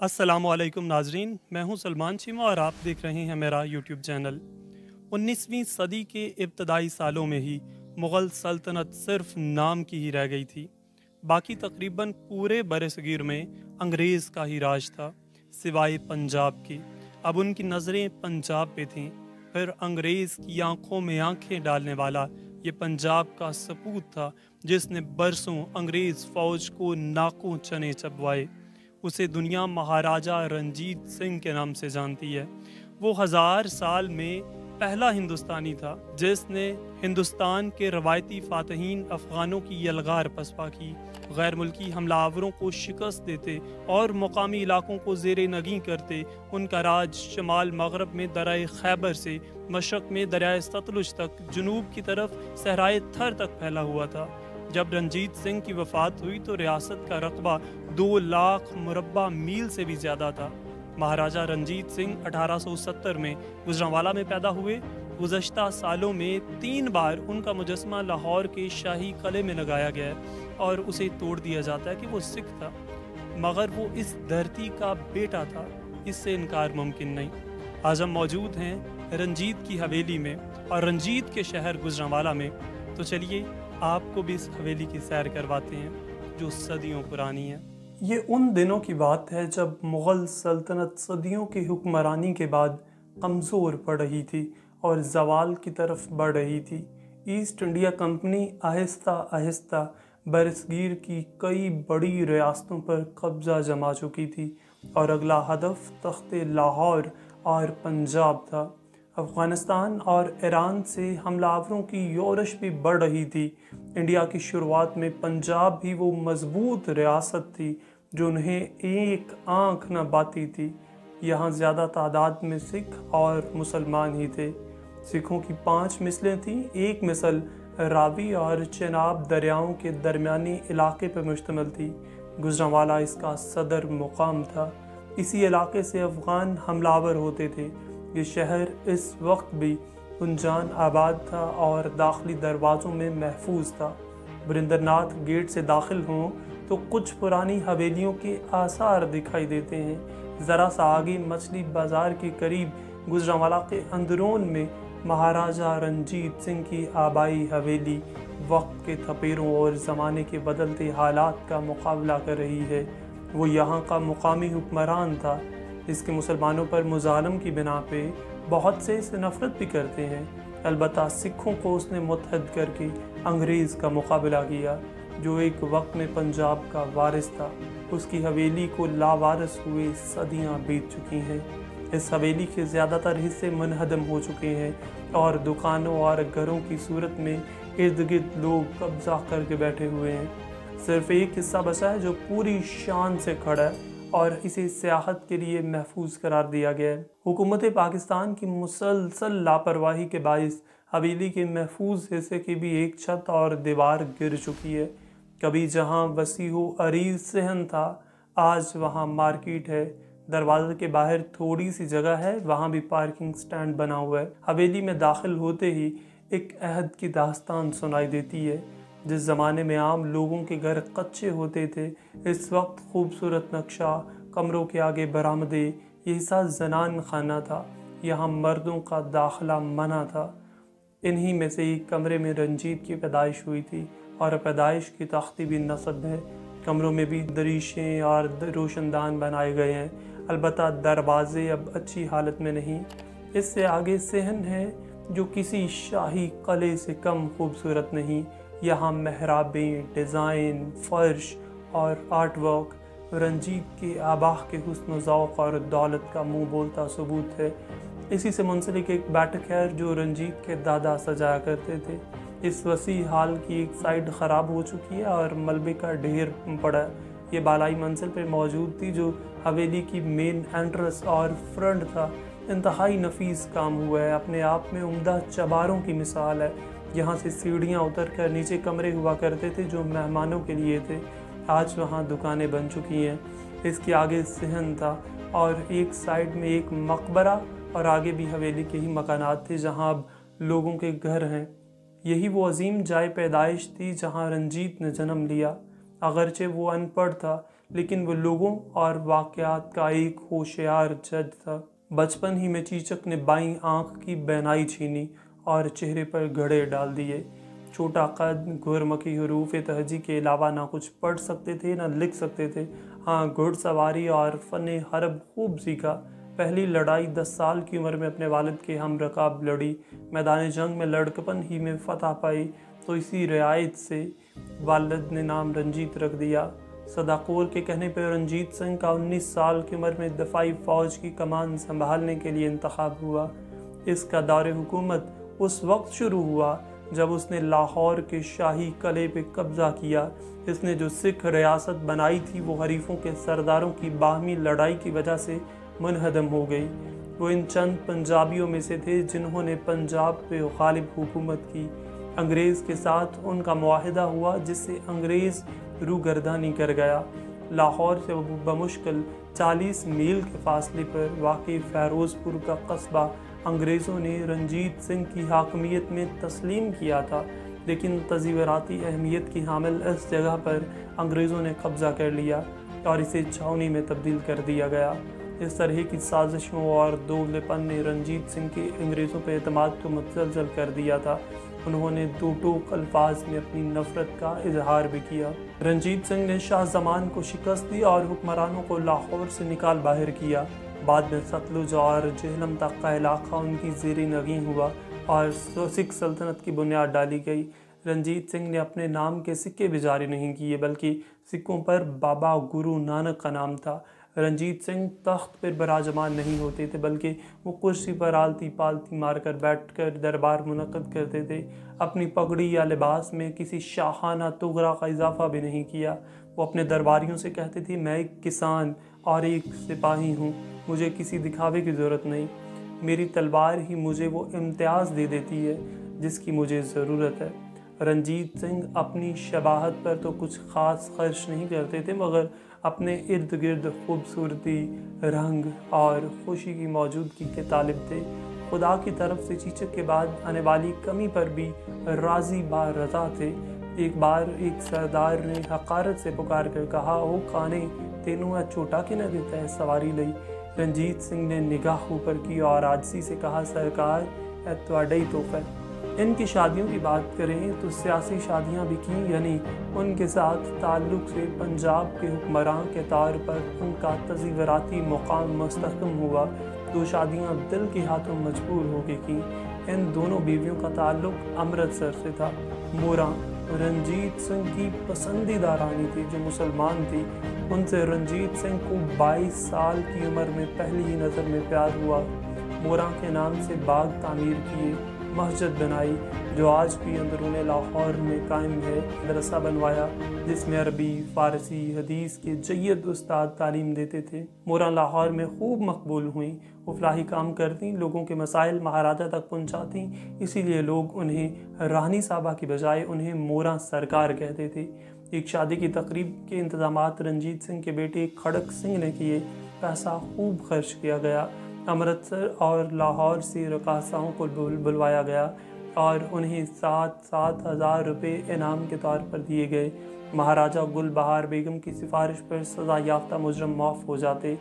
अस्सलामुअलैकुम नाजरीन, मैं हूं सलमान चीमा और आप देख रहे हैं मेरा यूट्यूब चैनल। 19वीं सदी के इब्तदाई सालों में ही मुग़ल सल्तनत सिर्फ नाम की ही रह गई थी। बाकी तकरीबन पूरे बरसगीर में अंग्रेज़ का ही राज था, सिवाय पंजाब के। अब उनकी नज़रें पंजाब पे थीं। फिर अंग्रेज़ की आंखों में आंखें डालने वाला ये पंजाब का सपूत था, जिसने बरसों अंग्रेज़ फ़ौज को नाकों चने चबवाए। उसे दुनिया महाराजा रंजीत सिंह के नाम से जानती है। वो 1000 साल में पहला हिंदुस्तानी था जिसने हिंदुस्तान के रवायती फातहीन अफ़गानों की यलगार पसपा की, गैर मुल्की हमलावरों को शिकस्त देते और मुकामी इलाकों को ज़ेरे नगी करते। उनका राज शमाल मगरब में दरियाए खैबर से मशरक़ में दरियाए सतलुज तक, जुनूब की तरफ सहराए थर तक फैला हुआ था। जब रंजीत सिंह की वफ़ात हुई तो रियासत का रकबा 2 लाख मुरब्बा मील से भी ज़्यादा था। महाराजा रंजीत सिंह 1870 में गुजरांवाला में पैदा हुए। गुज़श्ता सालों में 3 बार उनका मुजस्मा लाहौर के शाही किले में लगाया गया है और उसे तोड़ दिया जाता है कि वो सिख था, मगर वो इस धरती का बेटा था, इससे इनकार मुमकिन नहीं। आज हम मौजूद हैं रंजीत की हवेली में और रंजीत के शहर गुजरांवाला में। तो चलिए आपको भी इस हवेली की सैर करवाते हैं जो सदियों पुरानी है। ये उन दिनों की बात है जब मुग़ल सल्तनत सदियों की हुक्मरानी के बाद कमज़ोर पड़ रही थी और ज़वाल की तरफ बढ़ रही थी। East India company Aahista Aahista बरसगीर की कई बड़ी रियासतों पर कब्ज़ा जमा चुकी थी और अगला हदफ तख्ते लाहौर और पंजाब था। अफ़गानिस्तान और ईरान से हमलावरों की योरश भी बढ़ रही थी। इंडिया की शुरुआत में पंजाब भी वो मजबूत रियासत थी जो उन्हें एक आँख न बाती थी। यहाँ ज़्यादा तादाद में सिख और मुसलमान ही थे। सिखों की 5 मिसलें थीं। एक मिसल रावी और चेनाब दरियाओं के दरमियानी इलाके पर मुश्तमिल थी। गुजरांवाला इसका सदर मुकाम था। इसी इलाके से अफ़गान हमलावर होते थे। ये शहर इस वक्त भी गुंजान आबाद था और दाखिली दरवाज़ों में महफूज था। बरिंदरनाथ गेट से दाखिल हों तो कुछ पुरानी हवेलियों के आसार दिखाई देते हैं। ज़रा सा आगे मछली बाज़ार के करीब गुजरांवाला के अंदरून में महाराजा रंजीत सिंह की आबाई हवेली वक्त के थपेरों और ज़माने के बदलते हालात का मुकाबला कर रही है। वो यहाँ का मुकामी हुक्मरान था। इसके मुसलमानों पर मुजालम की बिना पे बहुत से इसे नफ़रत भी करते हैं। अलबत्ता सिखों को उसने मुत्तहद करके अंग्रेज़ का मुकाबला किया जो एक वक्त में पंजाब का वारिस था। उसकी हवेली को लावारिस हुए सदियां बीत चुकी हैं। इस हवेली के ज़्यादातर हिस्से मुनहदम हो चुके हैं और दुकानों और घरों की सूरत में इर्द गिर्द लोग कब्ज़ा करके बैठे हुए हैं। सिर्फ एक हिस्सा बचा है जो पूरी शान से खड़ा है और इसे सियाहत के लिए महफूज करार दिया गया है। हुकूमत पाकिस्तान की मुसलसल लापरवाही के बाइस हवेली के महफूज हिस्से की भी एक छत और दीवार गिर चुकी है। कभी जहां वसीह अरीज सहन था, आज वहां मार्केट है। दरवाजे के बाहर थोड़ी सी जगह है, वहां भी पार्किंग स्टैंड बना हुआ है। हवेली में दाखिल होते ही एक अहद की दास्तान सुनाई देती है। जिस ज़माने में आम लोगों के घर कच्चे होते थे, इस वक्त खूबसूरत नक्शा, कमरों के आगे बरामदे, ये हिस्सा जनान खाना था। यहाँ मर्दों का दाखिला मना था। इन्हीं में से एक कमरे में रंजीत की पैदाइश हुई थी और पैदाइश की तख्ती भी नस्ब है। कमरों में भी दरीशें और रोशनदान बनाए गए हैं, अलबत्ता दरवाजे अब अच्छी हालत में नहीं। इससे आगे सहन है जो किसी शाही किले से कम खूबसूरत नहीं। यहाँ महराबें, डिज़ाइन, फर्श और आर्ट वर्क रंजीत के आबाह के हुस्न ज़ौक़ और दौलत का मुँह बोलता सबूत है। इसी से मुंसलिक एक बैठक है जो रंजीत के दादा सजाया करते थे। इस वसी हाल की एक साइड ख़राब हो चुकी है और मलबे का ढेर पड़ा है। ये बालाई मंजिल पे मौजूद थी जो हवेली की मेन एंट्रेंस और फ्रंट था। इंतहाई नफीस काम हुआ है, अपने आप में उम्दा चबारों की मिसाल है। यहाँ से सीढ़ियाँ उतर कर नीचे कमरे हुआ करते थे जो मेहमानों के लिए थे। आज वहाँ दुकानें बन चुकी हैं। इसके आगे सहन था और एक साइड में एक मकबरा और आगे भी हवेली के ही मकानात थे जहाँ अब लोगों के घर हैं। यही वो अजीम जाए पैदाइश थी जहाँ रंजीत ने जन्म लिया। अगरचे वो अनपढ़ था लेकिन वो लोगों और वाक़यात का एक होशियार जज था। बचपन ही में चीचक ने बाईं आंख की बैनाई छीनी और चेहरे पर गड़े डाल दिए। छोटा कद, गुरमकी हरूफ तहजी के अलावा ना कुछ पढ़ सकते थे ना लिख सकते थे। हाँ, घुड़सवारी और फ़न हरब खूब सीखा। पहली लड़ाई 10 साल की उम्र में अपने वालिद के हम रकाब लड़ी। मैदान जंग में लड़कपन ही में फतह पाई तो इसी रियायत से वालिद ने नाम रंजीत रख दिया। सदाकोर के कहने पर रंजीत सिंह का 19 साल की उम्र में दफाई फ़ौज की कमान संभालने के लिए इंतखाब हुआ। इसका दौर हुकूमत उस वक्त शुरू हुआ जब उसने लाहौर के शाही किले पे कब्ज़ा किया। इसने जो सिख रियासत बनाई थी वो हरीफों के सरदारों की बाहमी लड़ाई की वजह से मुनहदम हो गई। वो इन चंद पंजाबियों में से थे जिन्होंने पंजाब पे गालिब हुकूमत की। अंग्रेज़ के साथ उनका मुआहिदा हुआ जिससे अंग्रेज़ रूगर्दानी कर गया। लाहौर से बमुश्किल 40 मील के फासले पर वाक़ई फ़ैरोज़पुर का कस्बा अंग्रेज़ों ने रंजीत सिंह की हाकमियत में तस्लीम किया था, लेकिन तज़ीवराती अहमियत की हामिल इस जगह पर अंग्रेज़ों ने कब्ज़ा कर लिया और इसे छावनी में तब्दील कर दिया गया। इस तरह की साजिशों और दोगलेपन ने रंजीत सिंह के अंग्रेज़ों पर एतमाद को मुतज़लज़ल कर दिया था। उन्होंने दो टोक अल्फाज में अपनी नफ़रत का इजहार भी किया। रंजीत सिंह ने शाह ज़मान को शिकस्त दी और हुक्मरानों को लाहौर से निकाल बाहर किया। बाद में सतलुज और जेहलम तक का इलाका उनकी ज़ेर नगीं हुआ और सिख सल्तनत की बुनियाद डाली गई। रंजीत सिंह ने अपने नाम के सिक्के भी जारी नहीं किए, बल्कि सिक्कों पर बाबा गुरु नानक का नाम था। रंजीत सिंह तख्त पर बराजमान नहीं होते थे, बल्कि वो कुर्सी पर आलती पालती मारकर बैठकर दरबार मुनक़्क़द करते थे। अपनी पगड़ी या लिबास में किसी शाहाना तुगरा का इजाफा भी नहीं किया। वो अपने दरबारियों से कहते थे, मैं एक किसान और एक सिपाही हूँ, मुझे किसी दिखावे की ज़रूरत नहीं। मेरी तलवार ही मुझे वो इम्तियाज़ दे देती है जिसकी मुझे ज़रूरत है। रंजीत सिंह अपनी शबाहत पर तो कुछ ख़ास खर्च नहीं करते थे, मगर अपने इर्द गिर्द खूबसूरती, रंग और खुशी की मौजूदगी के तालिब थे। खुदा की तरफ से चीचक के बाद आने वाली कमी पर भी राज़ी बा रज़ा थे। एक बार एक सरदार ने हकारत से पुकार कर कहा, ओ खाने तेनू छोटा कि न देता है सवारी लई। रंजीत सिंह ने निगाह ऊपर की और आजिज़ी से कहा, सरकार तुहाडा ही तोहफा है। इनकी शादियों की बात करें तो सियासी शादियां भी की, यानी उनके साथ ताल्लुक़ से पंजाब के हुक्मरान के तौर पर उनका तज़ीवराती मुकाम मुस्तहकम हुआ। 2 शादियां दिल के हाथों मजबूर हो गई की। इन दोनों बीवियों का ताल्लुक़ अमृतसर से था। मोरा रंजीत सिंह की पसंदीदा रानी थी जो मुसलमान थी। उनसे रंजीत सिंह को 22 साल की उम्र में पहली ही नज़र में प्यार हुआ। मोरा के नाम से बाग तामीर किए, मस्जिद बनाई जो आज भी अंदरूने लाहौर में कायम है, मदरसा बनवाया जिसमें अरबी, फ़ारसी, हदीस के जय्यद उस्ताद तालीम देते थे। मोरा लाहौर में खूब मकबूल हुई। वो फलाही काम करती, लोगों के मसाइल महाराजा तक पहुंचाती, इसीलिए लोग उन्हें रानी साहबा की बजाय उन्हें मोरा सरकार कहते थे। एक शादी की तकरीब के इंतज़ामात रंजीत सिंह के बेटे खड़क सिंह ने किए। पैसा खूब खर्च किया गया। अमृतसर और लाहौर से रकासाओं को बुलवाया गया और उन्हें 7-7 हज़ार रुपये इनाम के तौर पर दिए गए। महाराजा गुल बहार बेगम की सिफारिश पर सज़ा याफ्ता मुजरम माफ़ हो जाते।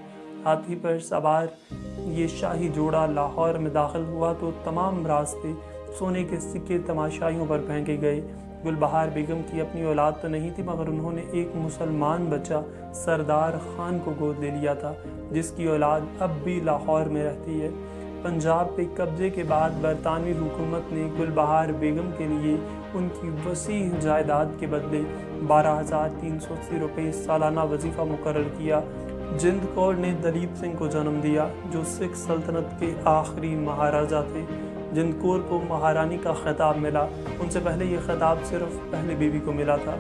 हाथी पर सवार ये शाही जोड़ा लाहौर में दाखिल हुआ तो तमाम रास्ते सोने के सिक्के तमाशाइयों पर फेंके गए। गुलबहार बेगम की अपनी औलाद तो नहीं थी, मगर उन्होंने एक मुसलमान बच्चा सरदार खान को गोद ले लिया था, जिसकी औलाद अब भी लाहौर में रहती है। पंजाब पे कब्जे के बाद बरतानवी हुकूमत ने गुलबहार बेगम के लिए उनकी वसी जायदाद के बदले 12,380 रुपये सालाना वजीफ़ा मुकर्रर किया। जिंद कौर ने दलीप सिंह को जन्म दिया जो सिख सल्तनत के आखिरी महाराजा थे। जिंद कौर को महारानी का खिताब मिला, उनसे पहले ये खिताब सिर्फ पहली बीवी को मिला था।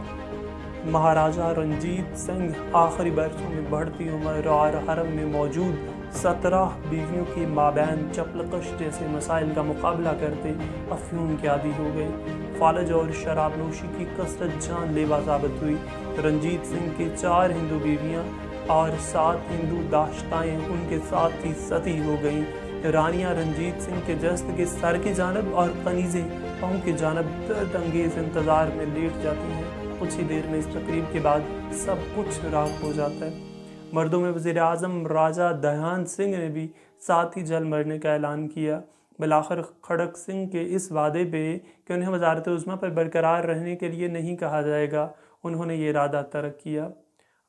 महाराजा रंजीत सिंह आखिरी बरसों में बढ़ती उम्र और हरम में मौजूद 17 बीवियों के माबैन चपलकश जैसे मसाइल का मुकाबला करते अफ्यूम के आदी हो गए। फालज और शराब नोशी की कसरत जानलेवा साबित हुई। रंजीत सिंह के 4 हिंदू बीवियां और 7 हिंदू दाश्ताएं उनके साथ ही सती हो गईं। रानियां रंजीत सिंह के जस्त के सर की जानब और कनीज़ें पाँव की जानब दर्द अंगेज़ इंतज़ार में लेट जाती हैं। कुछ ही देर में इस तकरीब के बाद सब कुछ राख हो जाता है। मर्दों में वज़ीर आज़म राजा दयान सिंह ने भी साथ ही जल मरने का ऐलान किया। बिलाखिर खड़क सिंह के इस वादे पे कि उन्हें वज़ारत उज़्मा पर बरकरार रहने के लिए नहीं कहा जाएगा, उन्होंने ये इरादा तर्क किया।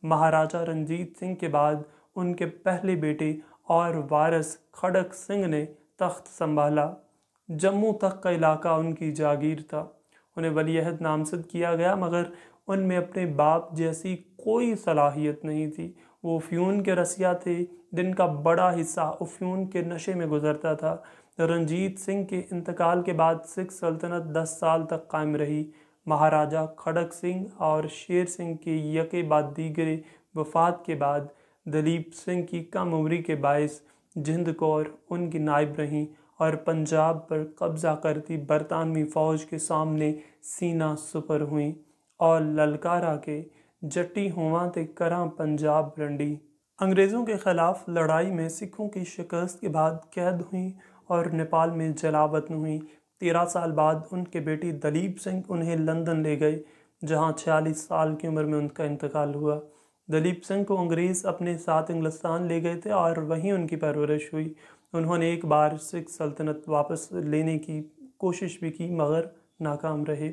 महाराजा रंजीत सिंह के बाद उनके पहले बेटे और वारिस खड़क सिंह ने तख्त संभाला। जम्मू तक का इलाका उनकी जागीर था। उन्हें वलीअहद नामज़द किया गया, मगर उनमें अपने बाप जैसी कोई सलाहियत नहीं थी। वो अफ्यून के रसिया थे, जिनका बड़ा हिस्सा अफ्यून के नशे में गुजरता था। रंजीत सिंह के इंतकाल के बाद सिख सल्तनत 10 साल तक कायम रही। महाराजा खड़क सिंह और शेर सिंह के यके बाद दीगरे वफात के बाद दलीप सिंह की कम उम्री के बायस जिंद कौर उनकी नायब रहीं और पंजाब पर कब्ज़ा करती बरतानवी फ़ौज के सामने सीना सुपर हुई और ललकारा के जट्टी हुआ ते करां पंजाब रंडी। अंग्रेज़ों के ख़िलाफ़ लड़ाई में सिखों की शिकस्त के बाद कैद हुई और नेपाल में जलावतन हुई। 13 साल बाद उनके बेटी दलीप सिंह उन्हें लंदन ले गए, जहां 46 साल की उम्र में उनका इंतकाल हुआ। दलीप सिंह को अंग्रेज़ अपने साथ इंग्लिस्तान ले गए थे और वहीं उनकी परवरिश हुई। उन्होंने एक बार सिख सल्तनत वापस लेने की कोशिश भी की, मगर नाकाम रहे।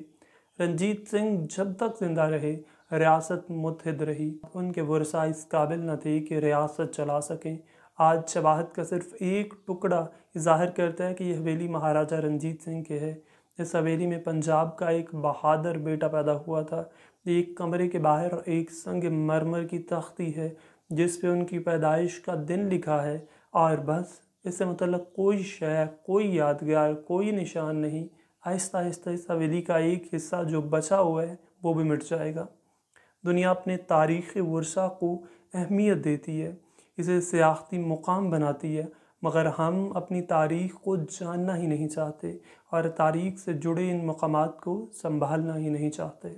रंजीत सिंह जब तक जिंदा रहे, रियासत मुत्तहिद रही। उनके वर्सा इस काबिल न थे कि रियासत चला सकें। आज शवाहद का सिर्फ एक टुकड़ा ज़ाहिर करता है कि यह हवेली महाराजा रंजीत सिंह के है। इस हवेली में पंजाब का एक बहादुर बेटा पैदा हुआ था। एक कमरे के बाहर एक संग मरमर की तख्ती है, जिस पे उनकी पैदाइश का दिन लिखा है, और बस इससे मतलब कोई शय, कोई यादगार, कोई निशान नहीं। आहिस्ता आहिस्ता इस हवेली का एक हिस्सा जो बचा हुआ है वो भी मिट जाएगा। दुनिया अपने तारीख़ी वर्सा को अहमियत देती है, इसे सियाहती मुकाम बनाती है, मगर हम अपनी तारीख़ को जानना ही नहीं चाहते और तारीख़ से जुड़े इन मकामात को संभालना ही नहीं चाहते।